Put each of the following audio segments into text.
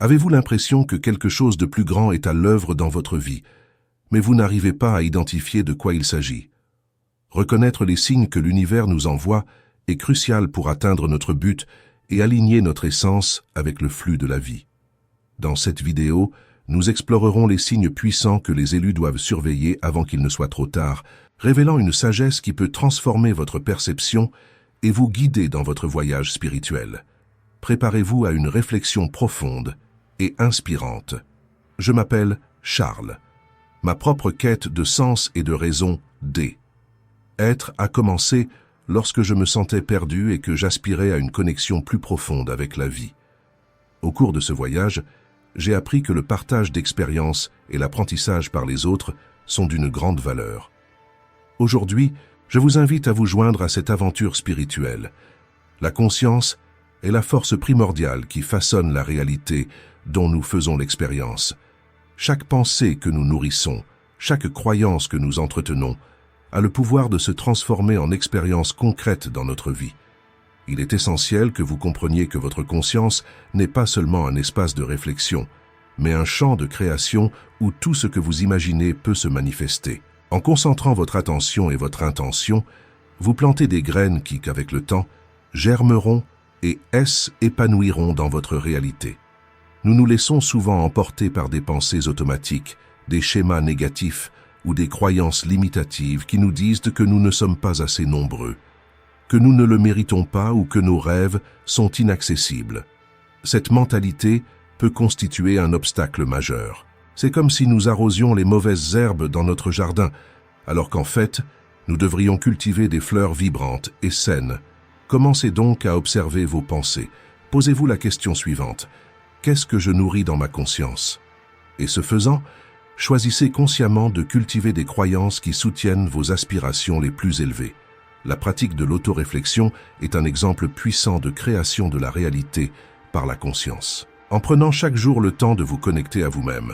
Avez-vous l'impression que quelque chose de plus grand est à l'œuvre dans votre vie, mais vous n'arrivez pas à identifier de quoi il s'agit? Reconnaître les signes que l'univers nous envoie est crucial pour atteindre notre but et aligner notre essence avec le flux de la vie. Dans cette vidéo, nous explorerons les signes puissants que les élus doivent surveiller avant qu'il ne soit trop tard, révélant une sagesse qui peut transformer votre perception et vous guider dans votre voyage spirituel. Préparez-vous à une réflexion profonde et inspirante. Je m'appelle Charles. Ma propre quête de sens et de raison D. Être a commencé lorsque je me sentais perdu et que j'aspirais à une connexion plus profonde avec la vie. Au cours de ce voyage, j'ai appris que le partage d'expériences et l'apprentissage par les autres sont d'une grande valeur. Aujourd'hui, je vous invite à vous joindre à cette aventure spirituelle. La conscience est la force primordiale qui façonne la réalité dont nous faisons l'expérience. Chaque pensée que nous nourrissons, chaque croyance que nous entretenons, a le pouvoir de se transformer en expérience concrète dans notre vie. Il est essentiel que vous compreniez que votre conscience n'est pas seulement un espace de réflexion, mais un champ de création où tout ce que vous imaginez peut se manifester. En concentrant votre attention et votre intention, vous plantez des graines qui, qu'avec le temps, germeront et s'épanouiront dans votre réalité. Nous nous laissons souvent emporter par des pensées automatiques, des schémas négatifs ou des croyances limitatives qui nous disent que nous ne sommes pas assez nombreux, que nous ne le méritons pas ou que nos rêves sont inaccessibles. Cette mentalité peut constituer un obstacle majeur. C'est comme si nous arrosions les mauvaises herbes dans notre jardin, alors qu'en fait, nous devrions cultiver des fleurs vibrantes et saines. Commencez donc à observer vos pensées. Posez-vous la question suivante. Qu'est-ce que je nourris dans ma conscience? Et ce faisant, choisissez consciemment de cultiver des croyances qui soutiennent vos aspirations les plus élevées. La pratique de l'autoréflexion est un exemple puissant de création de la réalité par la conscience. En prenant chaque jour le temps de vous connecter à vous-même,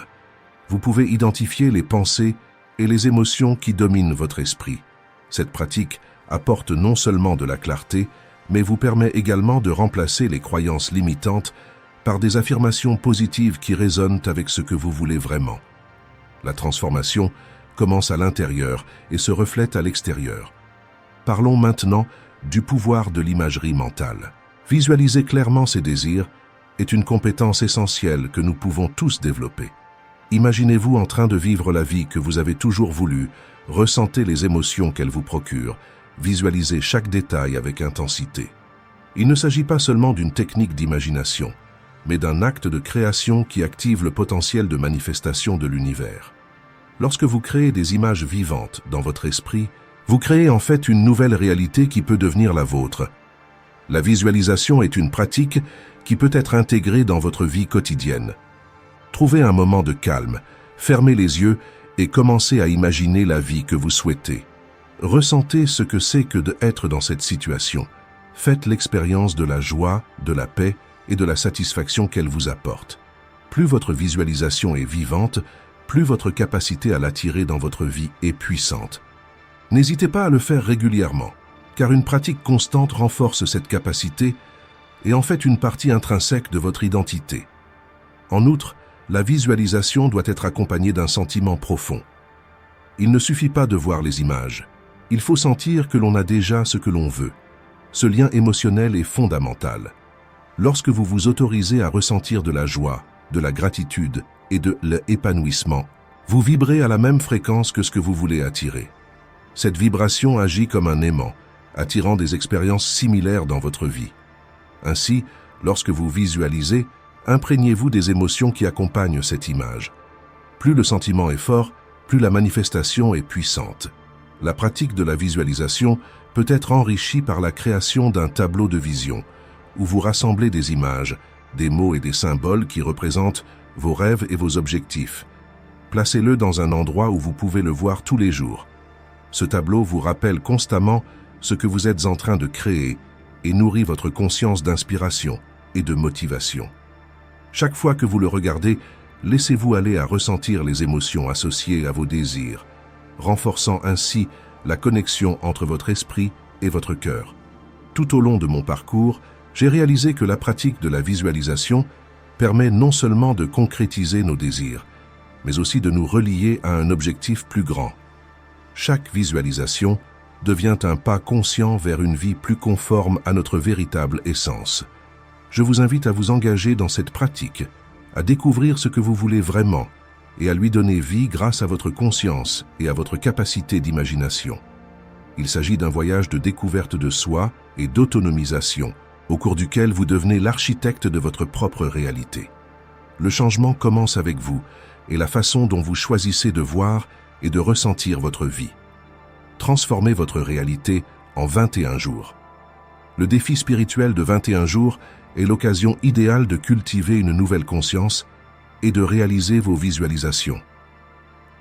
vous pouvez identifier les pensées et les émotions qui dominent votre esprit. Cette pratique apporte non seulement de la clarté, mais vous permet également de remplacer les croyances limitantes par des affirmations positives qui résonnent avec ce que vous voulez vraiment. La transformation commence à l'intérieur et se reflète à l'extérieur. Parlons maintenant du pouvoir de l'imagerie mentale. Visualiser clairement ses désirs est une compétence essentielle que nous pouvons tous développer. Imaginez-vous en train de vivre la vie que vous avez toujours voulu, ressentez les émotions qu'elle vous procure, visualisez chaque détail avec intensité. Il ne s'agit pas seulement d'une technique d'imagination, mais d'un acte de création qui active le potentiel de manifestation de l'univers. Lorsque vous créez des images vivantes dans votre esprit, vous créez en fait une nouvelle réalité qui peut devenir la vôtre. La visualisation est une pratique qui peut être intégrée dans votre vie quotidienne. Trouvez un moment de calme, fermez les yeux et commencez à imaginer la vie que vous souhaitez. Ressentez ce que c'est que d'être dans cette situation. Faites l'expérience de la joie, de la paix et de la satisfaction qu'elle vous apporte. Plus votre visualisation est vivante, plus votre capacité à l'attirer dans votre vie est puissante. N'hésitez pas à le faire régulièrement, car une pratique constante renforce cette capacité et en fait une partie intrinsèque de votre identité. En outre, la visualisation doit être accompagnée d'un sentiment profond. Il ne suffit pas de voir les images. Il faut sentir que l'on a déjà ce que l'on veut. Ce lien émotionnel est fondamental. Lorsque vous vous autorisez à ressentir de la joie, de la gratitude et de l'épanouissement, vous vibrez à la même fréquence que ce que vous voulez attirer. Cette vibration agit comme un aimant, attirant des expériences similaires dans votre vie. Ainsi, lorsque vous visualisez, imprégnez-vous des émotions qui accompagnent cette image. Plus le sentiment est fort, plus la manifestation est puissante. La pratique de la visualisation peut être enrichie par la création d'un tableau de vision, où vous rassemblez des images, des mots et des symboles qui représentent vos rêves et vos objectifs. Placez-le dans un endroit où vous pouvez le voir tous les jours. Ce tableau vous rappelle constamment ce que vous êtes en train de créer et nourrit votre conscience d'inspiration et de motivation. Chaque fois que vous le regardez, laissez-vous aller à ressentir les émotions associées à vos désirs, renforçant ainsi la connexion entre votre esprit et votre cœur. Tout au long de mon parcours, j'ai réalisé que la pratique de la visualisation permet non seulement de concrétiser nos désirs, mais aussi de nous relier à un objectif plus grand. Chaque visualisation devient un pas conscient vers une vie plus conforme à notre véritable essence. Je vous invite à vous engager dans cette pratique, à découvrir ce que vous voulez vraiment et à lui donner vie grâce à votre conscience et à votre capacité d'imagination. Il s'agit d'un voyage de découverte de soi et d'autonomisation, au cours duquel vous devenez l'architecte de votre propre réalité. Le changement commence avec vous et la façon dont vous choisissez de voir et de ressentir votre vie. Transformez votre réalité en 21 jours. Le défi spirituel de 21 jours est l'occasion idéale de cultiver une nouvelle conscience et de réaliser vos visualisations.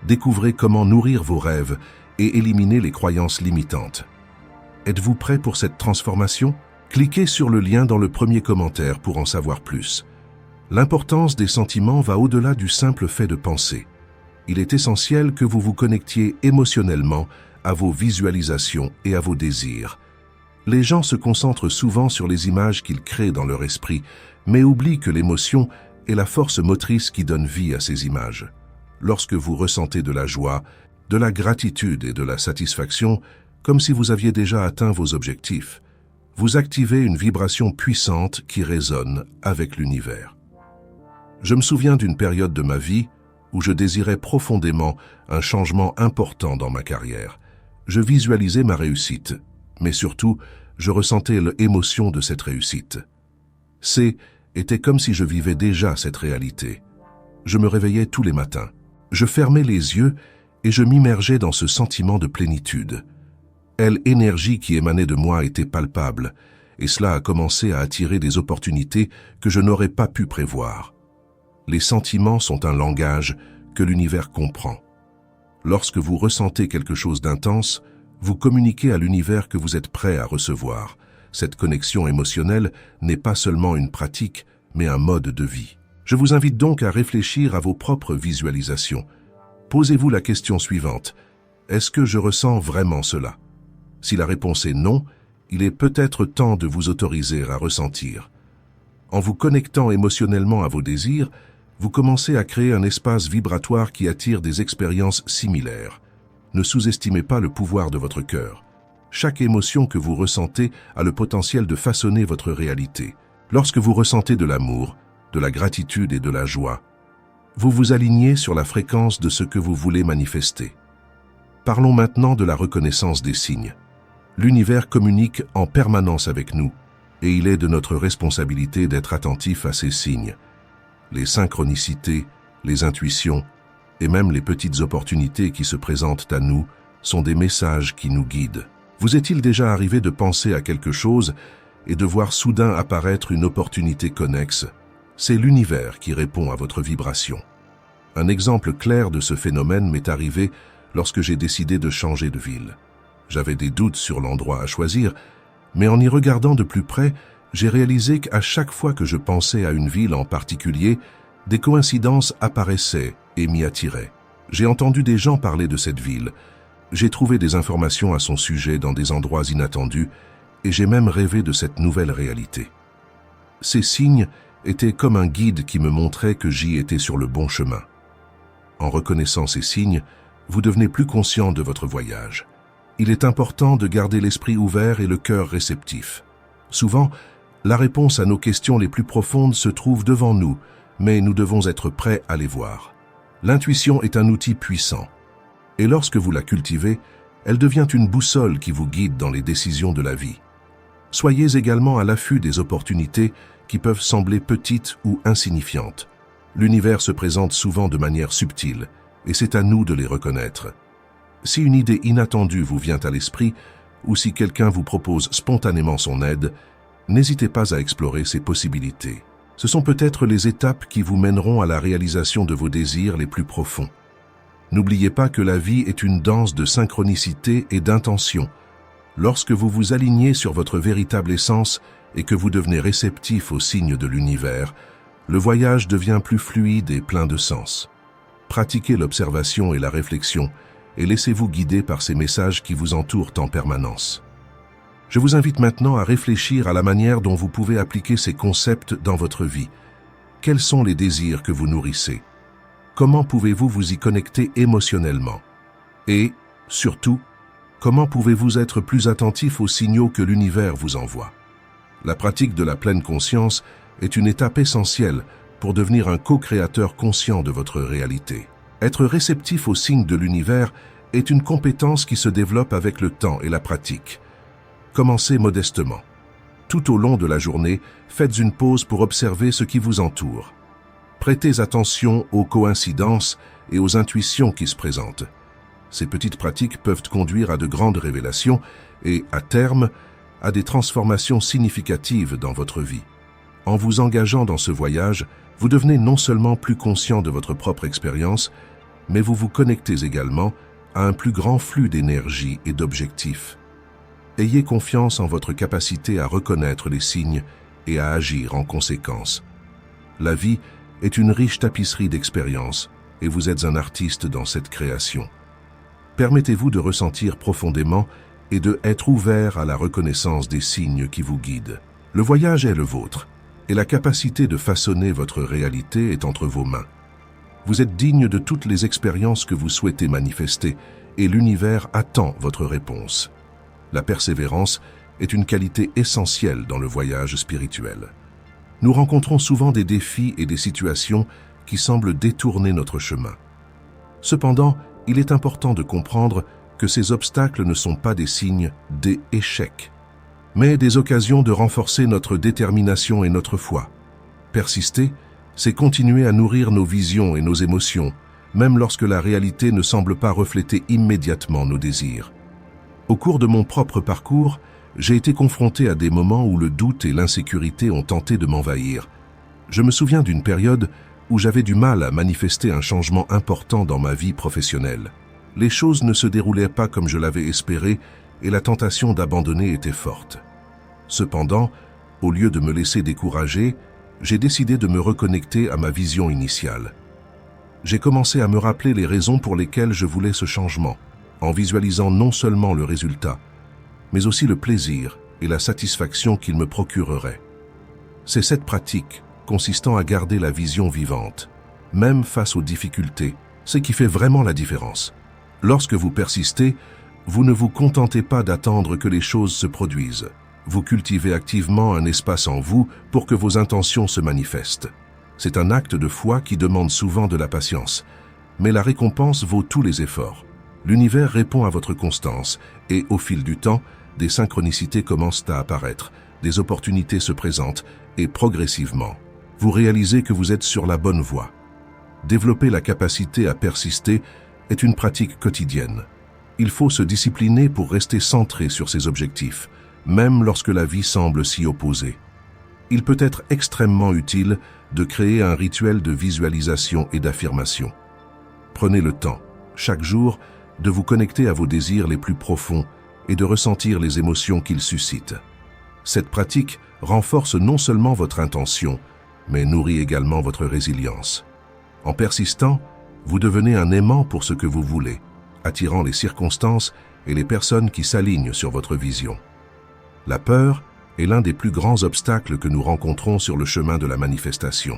Découvrez comment nourrir vos rêves et éliminer les croyances limitantes. Êtes-vous prêt pour cette transformation? Cliquez sur le lien dans le premier commentaire pour en savoir plus. L'importance des sentiments va au-delà du simple fait de penser. Il est essentiel que vous vous connectiez émotionnellement à vos visualisations et à vos désirs. Les gens se concentrent souvent sur les images qu'ils créent dans leur esprit, mais oublient que l'émotion est la force motrice qui donne vie à ces images. Lorsque vous ressentez de la joie, de la gratitude et de la satisfaction, comme si vous aviez déjà atteint vos objectifs, vous activez une vibration puissante qui résonne avec l'univers. Je me souviens d'une période de ma vie où je désirais profondément un changement important dans ma carrière. Je visualisais ma réussite, mais surtout, je ressentais l'émotion de cette réussite. Était comme si je vivais déjà cette réalité. Je me réveillais tous les matins. Je fermais les yeux et je m'immergeais dans ce sentiment de plénitude. L'énergie qui émanait de moi était palpable, et cela a commencé à attirer des opportunités que je n'aurais pas pu prévoir. Les sentiments sont un langage que l'univers comprend. Lorsque vous ressentez quelque chose d'intense, vous communiquez à l'univers que vous êtes prêt à recevoir. Cette connexion émotionnelle n'est pas seulement une pratique, mais un mode de vie. Je vous invite donc à réfléchir à vos propres visualisations. Posez-vous la question suivante. Est-ce que je ressens vraiment cela? Si la réponse est non, il est peut-être temps de vous autoriser à ressentir. En vous connectant émotionnellement à vos désirs, vous commencez à créer un espace vibratoire qui attire des expériences similaires. Ne sous-estimez pas le pouvoir de votre cœur. Chaque émotion que vous ressentez a le potentiel de façonner votre réalité. Lorsque vous ressentez de l'amour, de la gratitude et de la joie, vous vous alignez sur la fréquence de ce que vous voulez manifester. Parlons maintenant de la reconnaissance des signes. L'univers communique en permanence avec nous, et il est de notre responsabilité d'être attentif à ces signes. Les synchronicités, les intuitions, et même les petites opportunités qui se présentent à nous sont des messages qui nous guident. Vous est-il déjà arrivé de penser à quelque chose et de voir soudain apparaître une opportunité connexe? C'est l'univers qui répond à votre vibration. Un exemple clair de ce phénomène m'est arrivé lorsque j'ai décidé de changer de ville. J'avais des doutes sur l'endroit à choisir, mais en y regardant de plus près, j'ai réalisé qu'à chaque fois que je pensais à une ville en particulier, des coïncidences apparaissaient et m'y attiraient. J'ai entendu des gens parler de cette ville, j'ai trouvé des informations à son sujet dans des endroits inattendus, et j'ai même rêvé de cette nouvelle réalité. Ces signes étaient comme un guide qui me montrait que j'y étais sur le bon chemin. En reconnaissant ces signes, vous devenez plus conscient de votre voyage. Il est important de garder l'esprit ouvert et le cœur réceptif. Souvent, la réponse à nos questions les plus profondes se trouve devant nous, mais nous devons être prêts à les voir. L'intuition est un outil puissant, et lorsque vous la cultivez, elle devient une boussole qui vous guide dans les décisions de la vie. Soyez également à l'affût des opportunités qui peuvent sembler petites ou insignifiantes. L'univers se présente souvent de manière subtile, et c'est à nous de les reconnaître. Si une idée inattendue vous vient à l'esprit, ou si quelqu'un vous propose spontanément son aide, n'hésitez pas à explorer ces possibilités. Ce sont peut-être les étapes qui vous mèneront à la réalisation de vos désirs les plus profonds. N'oubliez pas que la vie est une danse de synchronicité et d'intention. Lorsque vous vous alignez sur votre véritable essence et que vous devenez réceptif aux signes de l'univers, le voyage devient plus fluide et plein de sens. Pratiquez l'observation et la réflexion, et laissez-vous guider par ces messages qui vous entourent en permanence. Je vous invite maintenant à réfléchir à la manière dont vous pouvez appliquer ces concepts dans votre vie. Quels sont les désirs que vous nourrissez? Comment pouvez-vous vous y connecter émotionnellement? Et, surtout, comment pouvez-vous être plus attentif aux signaux que l'univers vous envoie? La pratique de la pleine conscience est une étape essentielle pour devenir un co-créateur conscient de votre réalité. Être réceptif aux signes de l'univers est une compétence qui se développe avec le temps et la pratique. Commencez modestement. Tout au long de la journée, faites une pause pour observer ce qui vous entoure. Prêtez attention aux coïncidences et aux intuitions qui se présentent. Ces petites pratiques peuvent conduire à de grandes révélations et, à terme, à des transformations significatives dans votre vie. En vous engageant dans ce voyage, vous devenez non seulement plus conscient de votre propre expérience, mais vous vous connectez également à un plus grand flux d'énergie et d'objectifs. Ayez confiance en votre capacité à reconnaître les signes et à agir en conséquence. La vie est une riche tapisserie d'expériences et vous êtes un artiste dans cette création. Permettez-vous de ressentir profondément et de être ouvert à la reconnaissance des signes qui vous guident. Le voyage est le vôtre et la capacité de façonner votre réalité est entre vos mains. Vous êtes digne de toutes les expériences que vous souhaitez manifester et l'univers attend votre réponse. La persévérance est une qualité essentielle dans le voyage spirituel. Nous rencontrons souvent des défis et des situations qui semblent détourner notre chemin. Cependant, il est important de comprendre que ces obstacles ne sont pas des signes d'échec, mais des occasions de renforcer notre détermination et notre foi. Persister, c'est continuer à nourrir nos visions et nos émotions, même lorsque la réalité ne semble pas refléter immédiatement nos désirs. Au cours de mon propre parcours, j'ai été confronté à des moments où le doute et l'insécurité ont tenté de m'envahir. Je me souviens d'une période où j'avais du mal à manifester un changement important dans ma vie professionnelle. Les choses ne se déroulaient pas comme je l'avais espéré et la tentation d'abandonner était forte. Cependant, au lieu de me laisser décourager, j'ai décidé de me reconnecter à ma vision initiale. J'ai commencé à me rappeler les raisons pour lesquelles je voulais ce changement, en visualisant non seulement le résultat, mais aussi le plaisir et la satisfaction qu'il me procurerait. C'est cette pratique, consistant à garder la vision vivante, même face aux difficultés, ce qui fait vraiment la différence. Lorsque vous persistez, vous ne vous contentez pas d'attendre que les choses se produisent. Vous cultivez activement un espace en vous pour que vos intentions se manifestent. C'est un acte de foi qui demande souvent de la patience, mais la récompense vaut tous les efforts. L'univers répond à votre constance et, au fil du temps, des synchronicités commencent à apparaître, des opportunités se présentent et, progressivement, vous réalisez que vous êtes sur la bonne voie. Développer la capacité à persister est une pratique quotidienne. Il faut se discipliner pour rester centré sur ses objectifs, même lorsque la vie semble s'y opposer. Il peut être extrêmement utile de créer un rituel de visualisation et d'affirmation. Prenez le temps, chaque jour, de vous connecter à vos désirs les plus profonds et de ressentir les émotions qu'ils suscitent. Cette pratique renforce non seulement votre intention, mais nourrit également votre résilience. En persistant, vous devenez un aimant pour ce que vous voulez, attirant les circonstances et les personnes qui s'alignent sur votre vision. La peur est l'un des plus grands obstacles que nous rencontrons sur le chemin de la manifestation.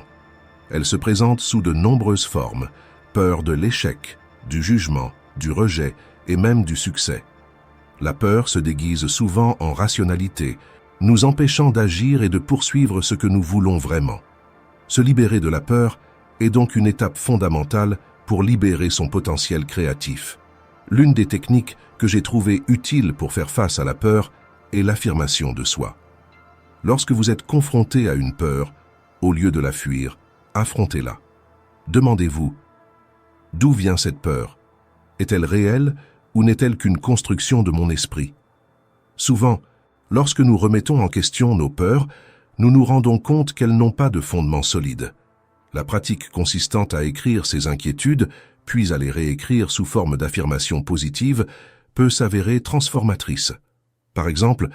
Elle se présente sous de nombreuses formes, peur de l'échec, du jugement, du rejet et même du succès. La peur se déguise souvent en rationalité, nous empêchant d'agir et de poursuivre ce que nous voulons vraiment. Se libérer de la peur est donc une étape fondamentale pour libérer son potentiel créatif. L'une des techniques que j'ai trouvées utile pour faire face à la peur est l'affirmation de soi. Lorsque vous êtes confronté à une peur, au lieu de la fuir, affrontez-la. Demandez-vous, d'où vient cette peur? Est-elle réelle ou n'est-elle qu'une construction de mon esprit? Souvent, lorsque nous remettons en question nos peurs, nous nous rendons compte qu'elles n'ont pas de fondement solide. La pratique consistant à écrire ces inquiétudes, puis à les réécrire sous forme d'affirmations positives, peut s'avérer transformatrice. Par exemple,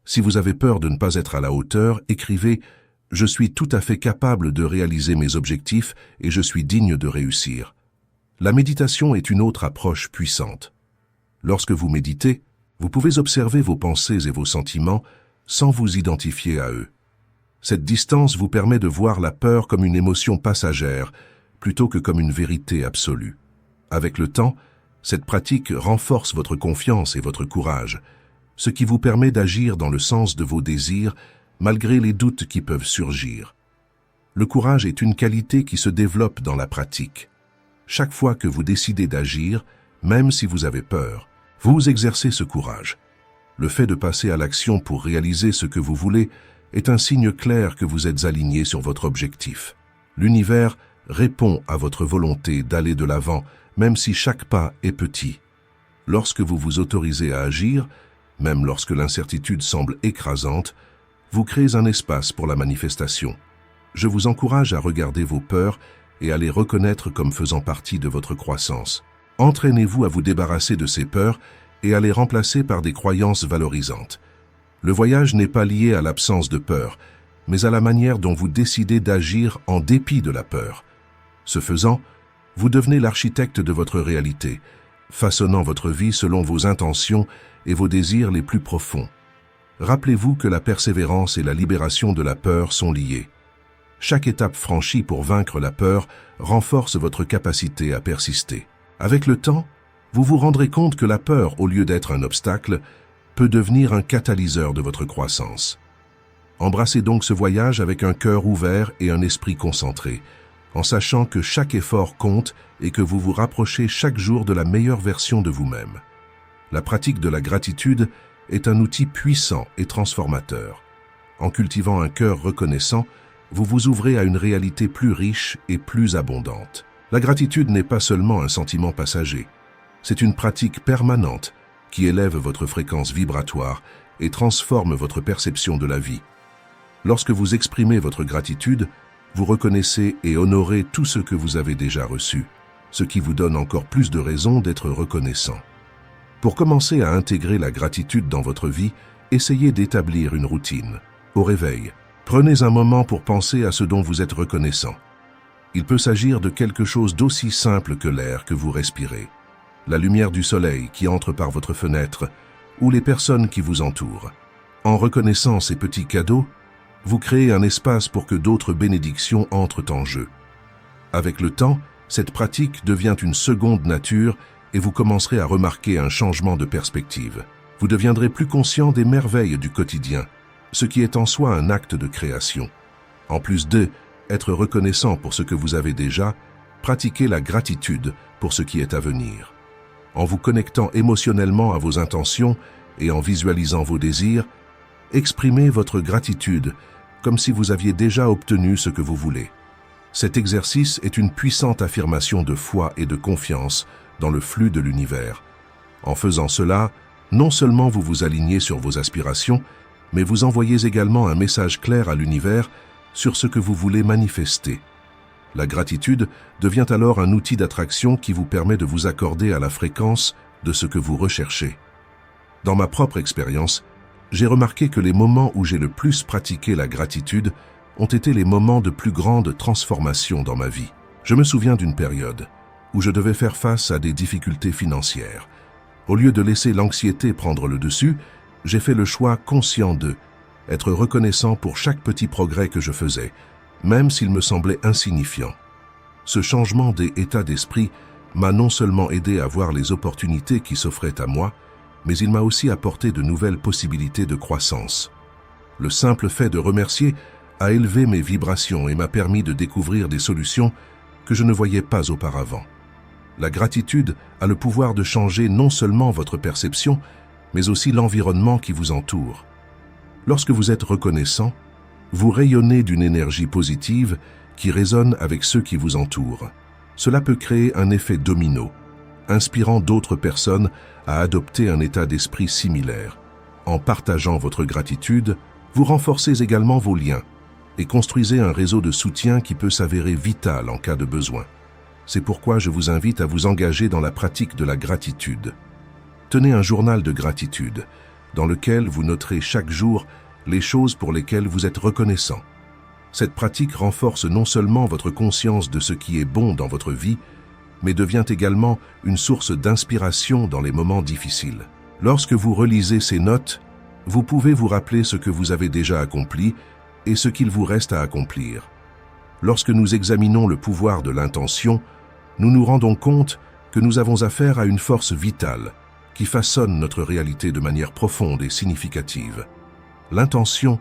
si vous avez peur de ne pas être à la hauteur, écrivez « Je suis tout à fait capable de réaliser mes objectifs et je suis digne de réussir ». La méditation est une autre approche puissante. Lorsque vous méditez, vous pouvez observer vos pensées et vos sentiments sans vous identifier à eux. Cette distance vous permet de voir la peur comme une émotion passagère, plutôt que comme une vérité absolue. Avec le temps, cette pratique renforce votre confiance et votre courage, ce qui vous permet d'agir dans le sens de vos désirs, malgré les doutes qui peuvent surgir. Le courage est une qualité qui se développe dans la pratique. Chaque fois que vous décidez d'agir, même si vous avez peur, vous exercez ce courage. Le fait de passer à l'action pour réaliser ce que vous voulez est un signe clair que vous êtes aligné sur votre objectif. L'univers répond à votre volonté d'aller de l'avant, même si chaque pas est petit. Lorsque vous vous autorisez à agir, même lorsque l'incertitude semble écrasante, vous créez un espace pour la manifestation. Je vous encourage à regarder vos peurs et à les reconnaître comme faisant partie de votre croissance. Entraînez-vous à vous débarrasser de ces peurs et à les remplacer par des croyances valorisantes. Le voyage n'est pas lié à l'absence de peur, mais à la manière dont vous décidez d'agir en dépit de la peur. Ce faisant, vous devenez l'architecte de votre réalité, façonnant votre vie selon vos intentions et vos désirs les plus profonds. Rappelez-vous que la persévérance et la libération de la peur sont liées. Chaque étape franchie pour vaincre la peur renforce votre capacité à persister. Avec le temps, vous vous rendrez compte que la peur, au lieu d'être un obstacle, peut devenir un catalyseur de votre croissance. Embrassez donc ce voyage avec un cœur ouvert et un esprit concentré, en sachant que chaque effort compte et que vous vous rapprochez chaque jour de la meilleure version de vous-même. La pratique de la gratitude est un outil puissant et transformateur. En cultivant un cœur reconnaissant, vous vous ouvrez à une réalité plus riche et plus abondante. La gratitude n'est pas seulement un sentiment passager, c'est une pratique permanente qui élève votre fréquence vibratoire et transforme votre perception de la vie. Lorsque vous exprimez votre gratitude, vous reconnaissez et honorez tout ce que vous avez déjà reçu, ce qui vous donne encore plus de raisons d'être reconnaissant. Pour commencer à intégrer la gratitude dans votre vie, essayez d'établir une routine. Au réveil, prenez un moment pour penser à ce dont vous êtes reconnaissant. Il peut s'agir de quelque chose d'aussi simple que l'air que vous respirez, la lumière du soleil qui entre par votre fenêtre ou les personnes qui vous entourent. En reconnaissant ces petits cadeaux, vous créez un espace pour que d'autres bénédictions entrent en jeu. Avec le temps, cette pratique devient une seconde nature et vous commencerez à remarquer un changement de perspective. Vous deviendrez plus conscient des merveilles du quotidien, ce qui est en soi un acte de création. En plus être reconnaissant pour ce que vous avez déjà, pratiquez la gratitude pour ce qui est à venir. En vous connectant émotionnellement à vos intentions et en visualisant vos désirs, exprimez votre gratitude comme si vous aviez déjà obtenu ce que vous voulez. Cet exercice est une puissante affirmation de foi et de confiance dans le flux de l'univers. En faisant cela, non seulement vous vous alignez sur vos aspirations, mais vous envoyez également un message clair à l'univers sur ce que vous voulez manifester. La gratitude devient alors un outil d'attraction qui vous permet de vous accorder à la fréquence de ce que vous recherchez. Dans ma propre expérience, j'ai remarqué que les moments où j'ai le plus pratiqué la gratitude ont été les moments de plus grande transformation dans ma vie. Je me souviens d'une période où je devais faire face à des difficultés financières. Au lieu de laisser l'anxiété prendre le dessus, j'ai fait le choix conscient d'être reconnaissant pour chaque petit progrès que je faisais, même s'il me semblait insignifiant. Ce changement d'état d'esprit m'a non seulement aidé à voir les opportunités qui s'offraient à moi, mais il m'a aussi apporté de nouvelles possibilités de croissance. Le simple fait de remercier a élevé mes vibrations et m'a permis de découvrir des solutions que je ne voyais pas auparavant. La gratitude a le pouvoir de changer non seulement votre perception, mais aussi l'environnement qui vous entoure. Lorsque vous êtes reconnaissant, vous rayonnez d'une énergie positive qui résonne avec ceux qui vous entourent. Cela peut créer un effet domino, inspirant d'autres personnes à adopter un état d'esprit similaire. En partageant votre gratitude, vous renforcez également vos liens et construisez un réseau de soutien qui peut s'avérer vital en cas de besoin. C'est pourquoi je vous invite à vous engager dans la pratique de la gratitude. Tenez un journal de gratitude, dans lequel vous noterez chaque jour les choses pour lesquelles vous êtes reconnaissant. Cette pratique renforce non seulement votre conscience de ce qui est bon dans votre vie, mais devient également une source d'inspiration dans les moments difficiles. Lorsque vous relisez ces notes, vous pouvez vous rappeler ce que vous avez déjà accompli et ce qu'il vous reste à accomplir. Lorsque nous examinons le pouvoir de l'intention, nous nous rendons compte que nous avons affaire à une force vitale qui façonne notre réalité de manière profonde et significative. L'intention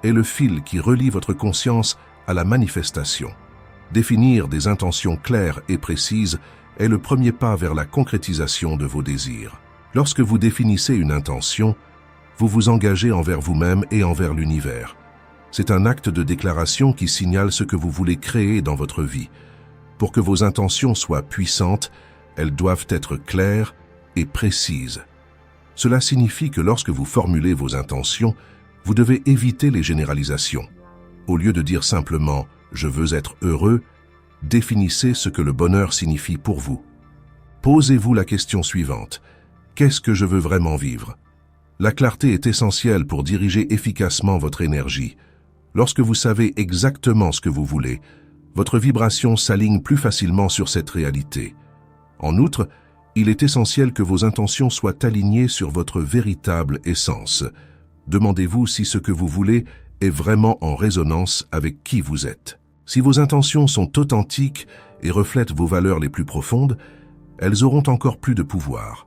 est le fil qui relie votre conscience à la manifestation. Définir des intentions claires et précises est le premier pas vers la concrétisation de vos désirs. Lorsque vous définissez une intention, vous vous engagez envers vous-même et envers l'univers. C'est un acte de déclaration qui signale ce que vous voulez créer dans votre vie. Pour que vos intentions soient puissantes, elles doivent être claires et précises. Cela signifie que lorsque vous formulez vos intentions, vous devez éviter les généralisations. Au lieu de dire simplement « je veux être heureux », définissez ce que le bonheur signifie pour vous. Posez-vous la question suivante. Qu'est-ce que je veux vraiment vivre? La clarté est essentielle pour diriger efficacement votre énergie. Lorsque vous savez exactement ce que vous voulez, votre vibration s'aligne plus facilement sur cette réalité. En outre, il est essentiel que vos intentions soient alignées sur votre véritable essence. Demandez-vous si ce que vous voulez est vraiment en résonance avec qui vous êtes. Si vos intentions sont authentiques et reflètent vos valeurs les plus profondes, elles auront encore plus de pouvoir.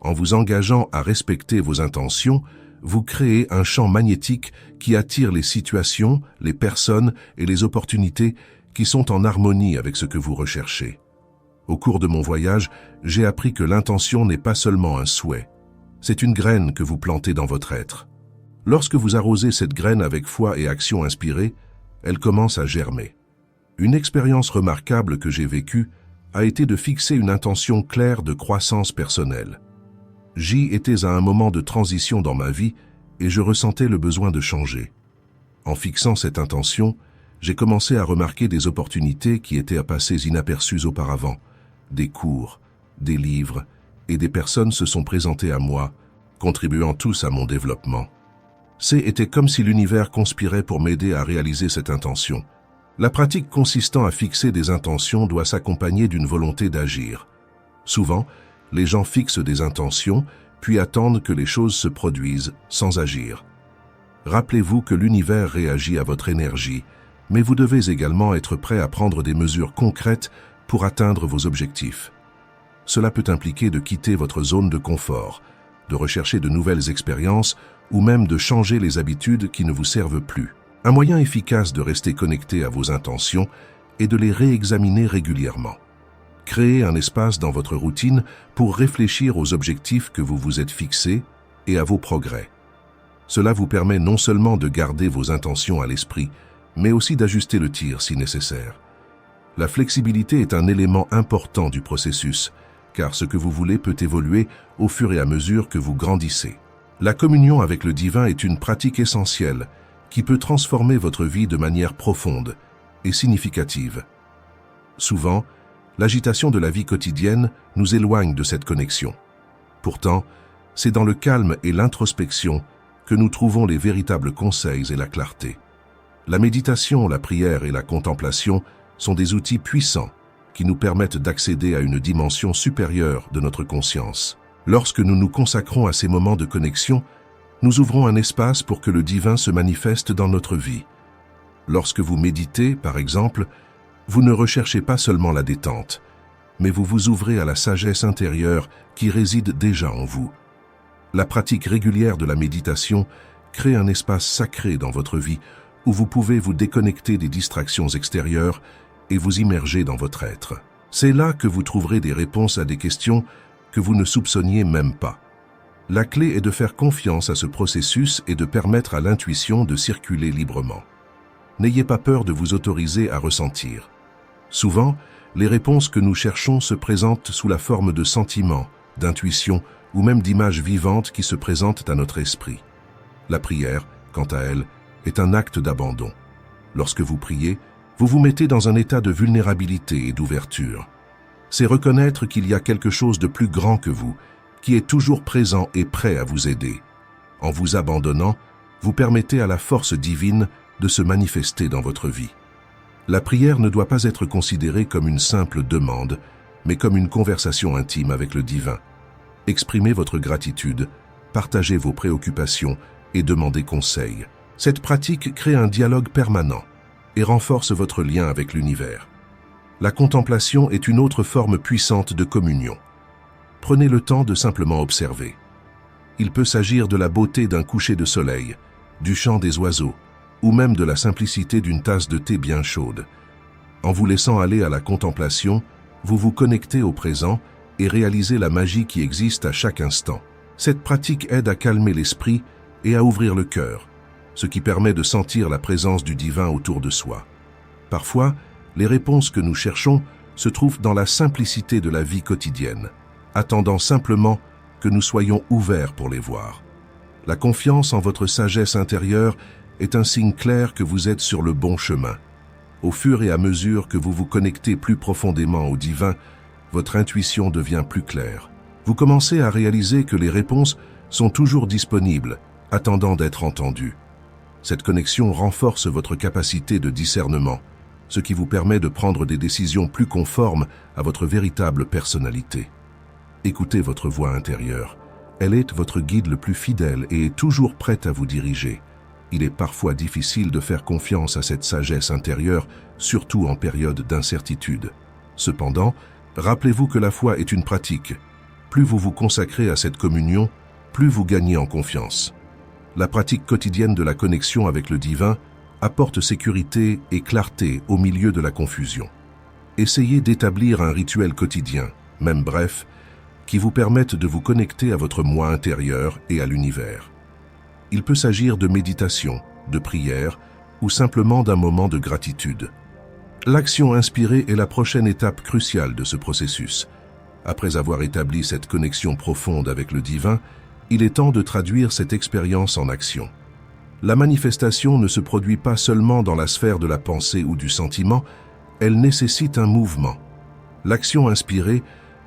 En vous engageant à respecter vos intentions, vous créez un champ magnétique qui attire les situations, les personnes et les opportunités qui sont en harmonie avec ce que vous recherchez. Au cours de mon voyage, j'ai appris que l'intention n'est pas seulement un souhait. C'est une graine que vous plantez dans votre être. Lorsque vous arrosez cette graine avec foi et action inspirée, elle commence à germer. Une expérience remarquable que j'ai vécue a été de fixer une intention claire de croissance personnelle. J'y étais à un moment de transition dans ma vie et je ressentais le besoin de changer. En fixant cette intention, j'ai commencé à remarquer des opportunités qui étaient passées inaperçues auparavant. Des cours, des livres et des personnes se sont présentées à moi, contribuant tous à mon développement. C'était comme si l'univers conspirait pour m'aider à réaliser cette intention. La pratique consistant à fixer des intentions doit s'accompagner d'une volonté d'agir. Souvent, les gens fixent des intentions, puis attendent que les choses se produisent sans agir. Rappelez-vous que l'univers réagit à votre énergie, mais vous devez également être prêt à prendre des mesures concrètes pour atteindre vos objectifs. Cela peut impliquer de quitter votre zone de confort, de rechercher de nouvelles expériences ou même de changer les habitudes qui ne vous servent plus. Un moyen efficace de rester connecté à vos intentions est de les réexaminer régulièrement. Créez un espace dans votre routine pour réfléchir aux objectifs que vous vous êtes fixés et à vos progrès. Cela vous permet non seulement de garder vos intentions à l'esprit, mais aussi d'ajuster le tir si nécessaire. La flexibilité est un élément important du processus, car ce que vous voulez peut évoluer au fur et à mesure que vous grandissez. La communion avec le divin est une pratique essentielle qui peut transformer votre vie de manière profonde et significative. Souvent, l'agitation de la vie quotidienne nous éloigne de cette connexion. Pourtant, c'est dans le calme et l'introspection que nous trouvons les véritables conseils et la clarté. La méditation, la prière et la contemplation sont des outils puissants qui nous permettent d'accéder à une dimension supérieure de notre conscience. Lorsque nous nous consacrons à ces moments de connexion, nous ouvrons un espace pour que le divin se manifeste dans notre vie. Lorsque vous méditez, par exemple, vous ne recherchez pas seulement la détente, mais vous vous ouvrez à la sagesse intérieure qui réside déjà en vous. La pratique régulière de la méditation crée un espace sacré dans votre vie où vous pouvez vous déconnecter des distractions extérieures et vous immerger dans votre être. C'est là que vous trouverez des réponses à des questions que vous ne soupçonniez même pas. La clé est de faire confiance à ce processus et de permettre à l'intuition de circuler librement. N'ayez pas peur de vous autoriser à ressentir. Souvent, les réponses que nous cherchons se présentent sous la forme de sentiments, d'intuitions ou même d'images vivantes qui se présentent à notre esprit. La prière, quant à elle, est un acte d'abandon. Lorsque vous priez, vous vous mettez dans un état de vulnérabilité et d'ouverture. C'est reconnaître qu'il y a quelque chose de plus grand que vous, qui est toujours présent et prêt à vous aider. En vous abandonnant, vous permettez à la force divine de se manifester dans votre vie. La prière ne doit pas être considérée comme une simple demande, mais comme une conversation intime avec le divin. Exprimez votre gratitude, partagez vos préoccupations et demandez conseil. Cette pratique crée un dialogue permanent et renforce votre lien avec l'univers. La contemplation est une autre forme puissante de communion. Prenez le temps de simplement observer. Il peut s'agir de la beauté d'un coucher de soleil, du chant des oiseaux, ou même de la simplicité d'une tasse de thé bien chaude. En vous laissant aller à la contemplation, vous vous connectez au présent et réalisez la magie qui existe à chaque instant. Cette pratique aide à calmer l'esprit et à ouvrir le cœur, ce qui permet de sentir la présence du divin autour de soi. Parfois, les réponses que nous cherchons se trouvent dans la simplicité de la vie quotidienne, attendant simplement que nous soyons ouverts pour les voir. La confiance en votre sagesse intérieure est un signe clair que vous êtes sur le bon chemin. Au fur et à mesure que vous vous connectez plus profondément au divin, votre intuition devient plus claire. Vous commencez à réaliser que les réponses sont toujours disponibles, attendant d'être entendues. Cette connexion renforce votre capacité de discernement, ce qui vous permet de prendre des décisions plus conformes à votre véritable personnalité. Écoutez votre voix intérieure. Elle est votre guide le plus fidèle et est toujours prête à vous diriger. Il est parfois difficile de faire confiance à cette sagesse intérieure, surtout en période d'incertitude. Cependant, rappelez-vous que la foi est une pratique. Plus vous vous consacrez à cette communion, plus vous gagnez en confiance. La pratique quotidienne de la connexion avec le divin apporte sécurité et clarté au milieu de la confusion. Essayez d'établir un rituel quotidien, même bref, qui vous permette de vous connecter à votre moi intérieur et à l'univers. Il peut s'agir de méditation, de prière ou simplement d'un moment de gratitude. L'action inspirée est la prochaine étape cruciale de ce processus. Après avoir établi cette connexion profonde avec le divin, il est temps de traduire cette expérience en action. La manifestation ne se produit pas seulement dans la sphère de la pensée ou du sentiment, elle nécessite un mouvement. L'action inspirée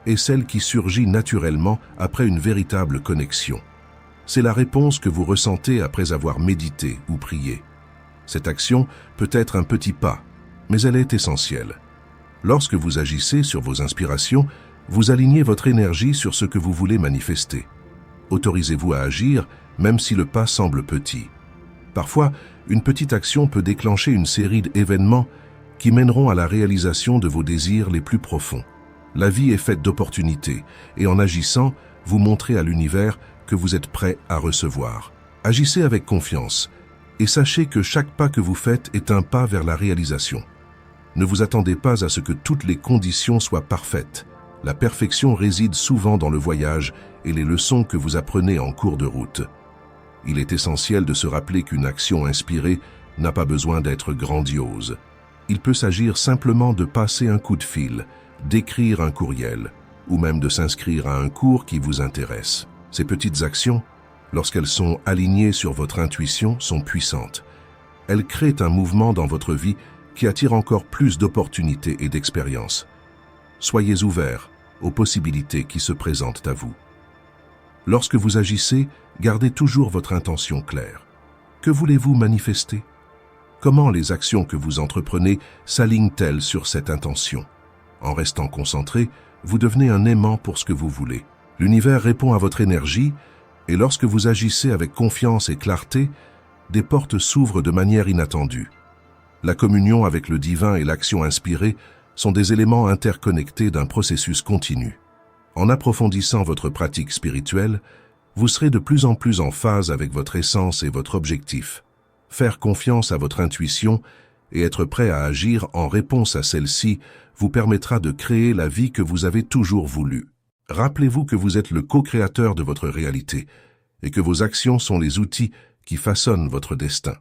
est celle qui surgit naturellement après une véritable connexion. C'est la réponse que vous ressentez après avoir médité ou prié. Cette action peut être un petit pas, mais elle est essentielle. Lorsque vous agissez sur vos inspirations, vous alignez votre énergie sur ce que vous voulez manifester. Autorisez-vous à agir, même si le pas semble petit. Parfois, une petite action peut déclencher une série d'événements qui mèneront à la réalisation de vos désirs les plus profonds. La vie est faite d'opportunités, et en agissant, vous montrez à l'univers que vous êtes prêt à recevoir. Agissez avec confiance, et sachez que chaque pas que vous faites est un pas vers la réalisation. Ne vous attendez pas à ce que toutes les conditions soient parfaites. La perfection réside souvent dans le voyage et les leçons que vous apprenez en cours de route. Il est essentiel de se rappeler qu'une action inspirée n'a pas besoin d'être grandiose. Il peut s'agir simplement de passer un coup de fil, d'écrire un courriel, ou même de s'inscrire à un cours qui vous intéresse. Ces petites actions, lorsqu'elles sont alignées sur votre intuition, sont puissantes. Elles créent un mouvement dans votre vie qui attire encore plus d'opportunités et d'expériences. Soyez ouverts aux possibilités qui se présentent à vous. Lorsque vous agissez, gardez toujours votre intention claire. Que voulez-vous manifester? Comment les actions que vous entreprenez s'alignent-elles sur cette intention? En restant concentré, vous devenez un aimant pour ce que vous voulez. L'univers répond à votre énergie, et lorsque vous agissez avec confiance et clarté, des portes s'ouvrent de manière inattendue. La communion avec le divin et l'action inspirée sont des éléments interconnectés d'un processus continu. En approfondissant votre pratique spirituelle, vous serez de plus en plus en phase avec votre essence et votre objectif. Faire confiance à votre intuition et être prêt à agir en réponse à celle-ci vous permettra de créer la vie que vous avez toujours voulu. Rappelez-vous que vous êtes le co-créateur de votre réalité et que vos actions sont les outils qui façonnent votre destin.